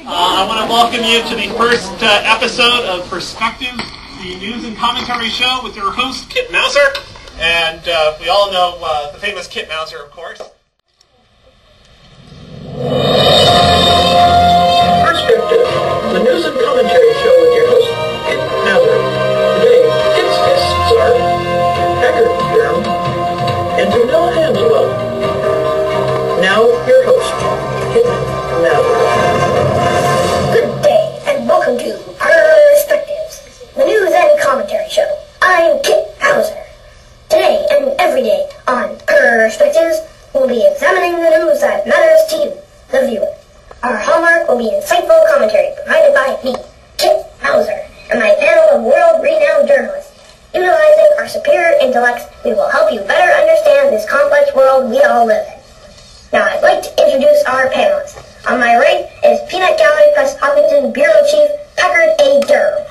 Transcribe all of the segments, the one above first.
I want to welcome you to the first episode of Perspectives, the news and commentary show with your host, Kit Mauser. And we all know the famous Kit Mauser, of course. Perspectives, the news and commentary show with your host, Kit Mauser. Today, Kit's guests are Packard Durham and Vanilla Hanswell. Now, your host, Kit Mauser. Good day, and welcome to Perspectives, the news and commentary show. I'm Kit Mauser. Today and every day on Perspectives, we'll be examining the news that matters to you, the viewer. Our hallmark will be insightful commentary provided by me, Kit Mauser, and my panel of world-renowned journalists. Utilizing our superior intellects, we will help you better understand this complex world we all live in. Now, I'd like to introduce our panelists. On my right is Peanut Gallery Press Hopkinton Bureau Chief Packard A. Durham.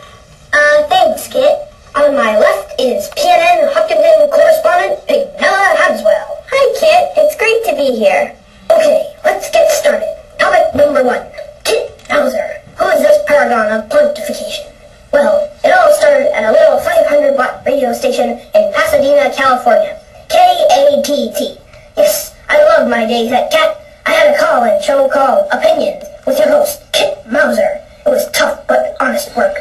Thanks, Kit. On my left is PNN Hopkinton correspondent Vanilla Hanswell. Hi, Kit. It's great to be here. Okay, let's get started. Topic number 1. Kit Mauser. Who is this paragon of pontification? Well, it all started at a little 500-watt radio station in Pasadena, California. KATT. Yes, I love my days at CAT. I had a call-in show called Opinions with your host, Kit Mauser. It was tough but honest work.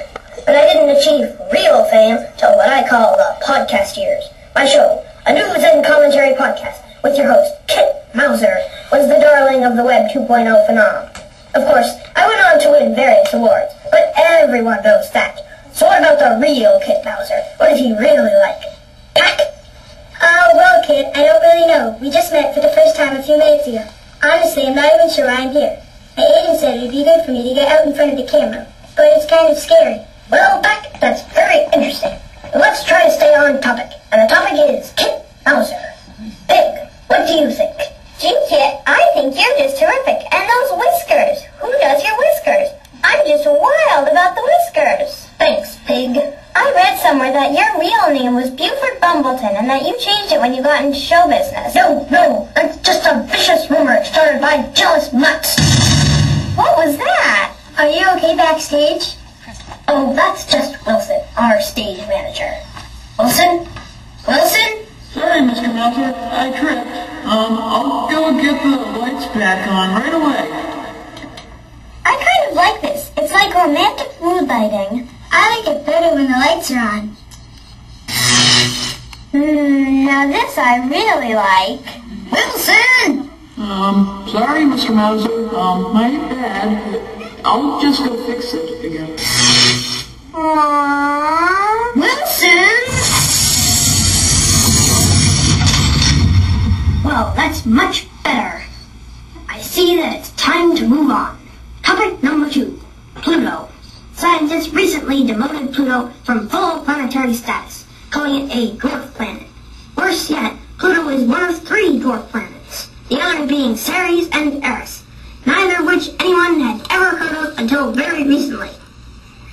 But I didn't achieve real fame till what I call the podcast years. My show, a news and commentary podcast with your host, Kit Mauser, was the darling of the Web 2.0 phenomenon. Of course, I went on to win various awards, but everyone knows that. So what about the real Kit Mauser? What is he really like? Pack? Well, Kit, I don't really know. We just met for the first time a few minutes ago. Honestly, I'm not even sure why I'm here. My agent said it would be good for me to get out in front of the camera, but it's kind of scary. Well, Pack, that's very interesting. But let's try to stay on topic. And the topic is Kit Mauser. Pig, what do you think? Gee, Kit, I think you're just terrific. And those whiskers. Who does your whiskers? I'm just wild about the whiskers. Thanks, Pig. I read somewhere that your real name was Buford Bumbleton and that you changed it when you got into show business. No, that's just a vicious rumor started by jealous mutts. What was that? Are you okay backstage? Oh, that's just Wilson, our stage manager. Wilson? Wilson? Sorry, Mr. Mauser, I tripped. I'll go get the lights back on right away. I kind of like this. It's like romantic mood lighting. I like it better when the lights are on. Now this I really like. Wilson! Sorry, Mr. Mauser. My bad. I'll just go fix it again. Aww. Wilson! Well, that's much better. I see that it's time to move on. Topic number 2. Pluto. Scientists recently demoted Pluto from full planetary status, calling it a dwarf planet. Worse yet, Pluto is one of 3 dwarf planets, the other being Ceres and Eris, neither of which anyone had ever heard of until very recently.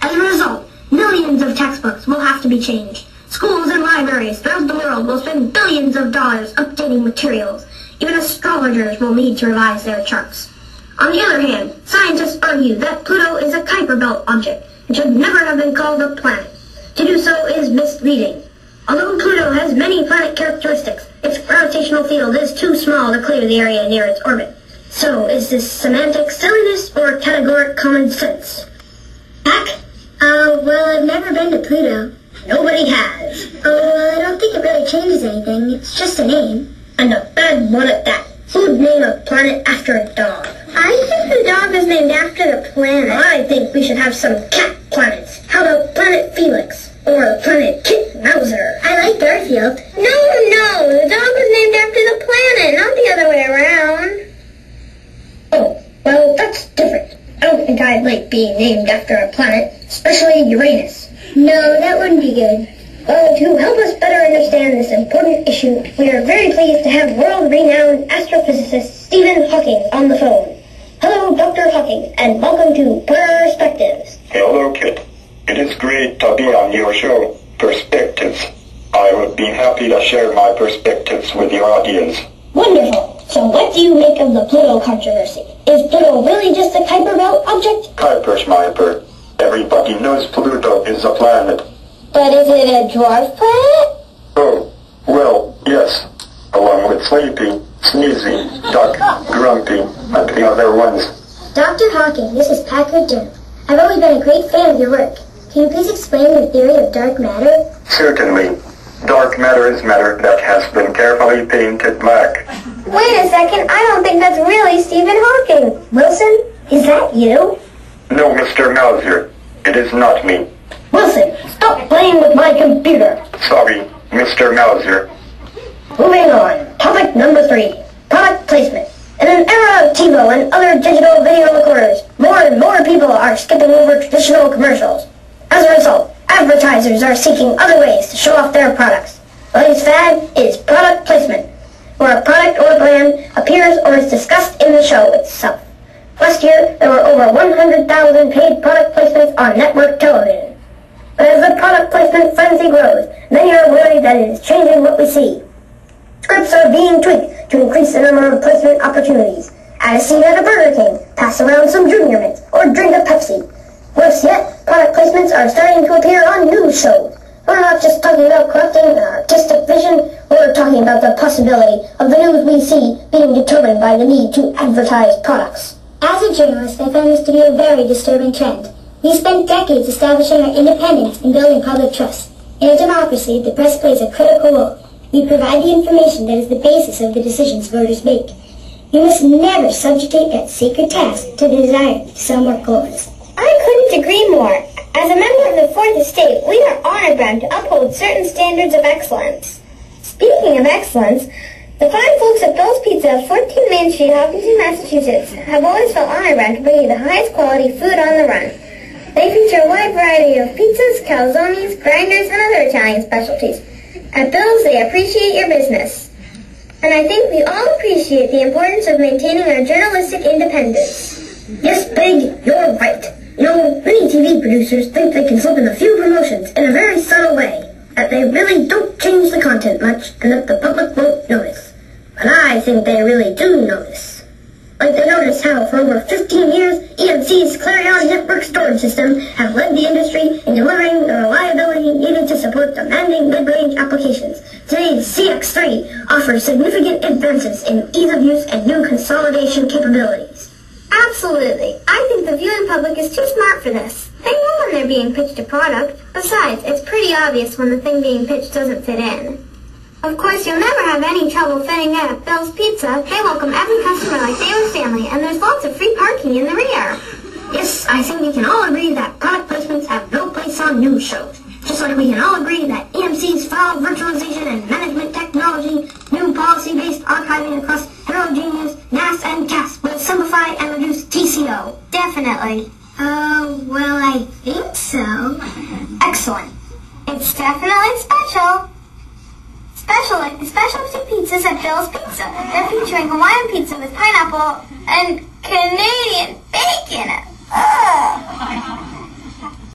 As a result, millions of textbooks will have to be changed. Schools and libraries throughout the world will spend billions of dollars updating materials. Even astrologers will need to revise their charts. On the other hand, scientists argue that Pluto is a Kuiper Belt object and should never have been called a planet. To do so is misleading. Although Pluto has many planet characteristics, its gravitational field is too small to clear the area near its orbit. So, is this semantic silliness or categoric common sense? Pack? Well, I've never been to Pluto. Nobody has. I don't think it really changes anything. It's just a name. And a bad one at that. Who'd name a planet after a dog? I think the dog was named after the planet. I think we should have some cat planets. How about Planet Felix? Or Planet Kit Mauser? I like Garfield. No, the dog was named after the planet, not the other way around. Oh, well, that's different. I don't think I'd like being named after a planet, especially Uranus. No, that wouldn't be good. Well, to help us better understand this important issue, we are very pleased to have world-renowned astrophysicist Stephen Hawking on the phone. Hello, Dr. Hawking, and welcome to Perspectives. Hello, Kit. It is great to be on your show, Perspectives. I would be happy to share my perspectives with your audience. Wonderful. So what do you make of the Pluto controversy? Is Pluto really just a Kuiper Belt object? Kuiper Schmeiper. Everybody knows Pluto is a planet. But is it a dwarf planet? Oh, well, yes. Along with Sleepy, Sneezy, Duck, Grumpy, and the other ones. Dr. Hawking, this is Packard Durham. I've always been a great fan of your work. Can you please explain your theory of dark matter? Certainly. Dark matter is matter that has been carefully painted black. Wait a second, I don't think that's really Stephen Hawking. Wilson, is that you? No, Mr. Mauser. It is not me. Wilson, stop playing with my computer. Sorry, Mr. Mauser. Moving on. Topic number 3. Product placement. In an era of TiVo and other digital video recorders, more and more people are skipping over traditional commercials. As a result, advertisers are seeking other ways to show off their products. The latest fad is product placement, where a product or brand appears or is discussed in the show itself. Last year, there were over 100,000 paid product placements on network television. But as the product placement frenzy grows, many are worried that it is changing what we see. Scripts are being tweaked to increase the number of placement opportunities. Add a scene at a Burger King, pass around some Junior Mints, or drink a Pepsi. Worse yet, product placements are starting to appear on news shows. We're not just talking about corrupting artistic vision, we're talking about the possibility of the news we see being determined by the need to advertise products. As a journalist, I found this to be a very disturbing trend. We spent decades establishing our independence and building public trust. In a democracy, the press plays a critical role. We provide the information that is the basis of the decisions voters make. You must never subjugate that sacred task to the desire to sell more clothes. I couldn't agree more. As a member of the Fourth Estate, we are honor-bound to uphold certain standards of excellence. Speaking of excellence, the fine folks at Bill's Pizza, 14 Main Street, Hopkinton, Massachusetts, have always felt honor-bound to bring you the highest quality food on the run. They feature a wide variety of pizzas, calzones, grinders, and other Italian specialties. At Bill's, they appreciate your business. And I think we all appreciate the importance of maintaining our journalistic independence. Yes, Big, you're right. You know, many TV producers think they can slip in a few promotions in a very subtle way, that they really don't change the content much and that the public won't notice. But I think they really do notice. Like they notice how for over 15 years, EMC's Clarion network storage system have led the industry in delivering the reliability needed to support demanding mid-range applications. Today's CX3 offers significant advances in ease of use and new consolidation capabilities. Absolutely. I think the viewing public is too smart for this. They know when they're being pitched a product. Besides, it's pretty obvious when the thing being pitched doesn't fit in. Of course, you'll never have any trouble fitting in at Bill's Pizza. They welcome every customer like they were family, and there's lots of free parking in the rear. Yes, I think we can all agree that product placements have no place on news shows. Just like we can all agree that EMC's file virtualization and management technology, new policy-based archiving across heterogeneous NAS and CAS will simplify and reduce TCO. Definitely. Well, I think so. Excellent. It's definitely special. Special like the specialty pizzas at Bill's Pizza. They're featuring Hawaiian pizza with pineapple and Canadian bacon. Ugh.